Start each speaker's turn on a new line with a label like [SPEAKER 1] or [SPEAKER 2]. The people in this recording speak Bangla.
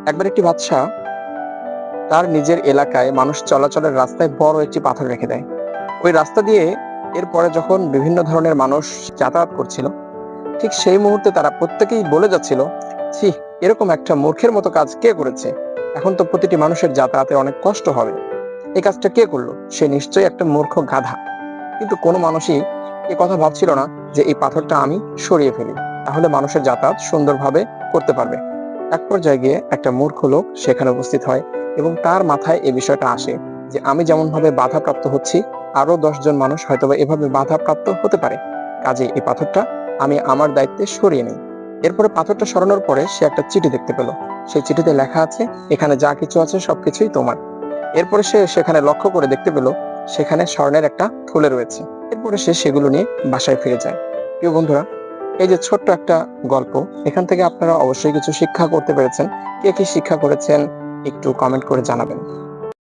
[SPEAKER 1] একবার একটি বাদশাহ তার নিজের এলাকায় মানুষ চলাচলের রাস্তায় বড় একটি পাথর রেখে দেয়। ওই রাস্তা দিয়ে এরপরে যখন বিভিন্ন ধরনের মানুষ যাতায়াত করছিল, ঠিক সেই মুহূর্তে তারা প্রত্যেকেই বলে যাচ্ছিল, ছি, এরকম একটা মূর্খের মতো কাজ কে করেছে? এখন তো প্রতিটি মানুষের যাতায়াতে অনেক কষ্ট হবে। এই কাজটা কে করলো? সে নিশ্চয়ই একটা মূর্খ গাধা। কিন্তু কোনো মানুষই এ কথা ভাবছিল না যে এই পাথরটা আমি সরিয়ে ফেলি, তাহলে মানুষের যাতায়াত সুন্দরভাবে করতে পারবে। এক পর্যায়ে গিয়ে একটা মূর্খ লোক সেখানে উপস্থিত হয় এবং তার মাথায় এই বিষয়টা আসে যে আমি যেমন ভাবে বাধাপ্রাপ্ত হচ্ছি, আরো 10 জন মানুষ হয়তোবা এভাবে বাধাপ্রাপ্ত হতে পারে। কাজে এই পাথরটা আমি আমার দায়িত্বে সরিয়ে নিই। এরপরে পাথরটা সরানোর পরে সে একটা চিঠি দেখতে পেল। সেই চিঠিতে লেখা আছে, এখানে যা কিছু আছে সবকিছুই তোমার। এরপরে সে সেখানে লক্ষ্য করে দেখতে পেল সেখানে স্বর্ণের একটা থলে রয়েছে। এরপরে সে সেগুলো নিয়ে বাসায় ফিরে যায়। প্রিয় বন্ধুরা, এই যে ছোট্ট একটা গল্প, এখান থেকে আপনারা অবশ্যই কিছু শিক্ষা করতে পেরেছেন। কে কি শিক্ষা করেছেন একটু কমেন্ট করে জানাবেন।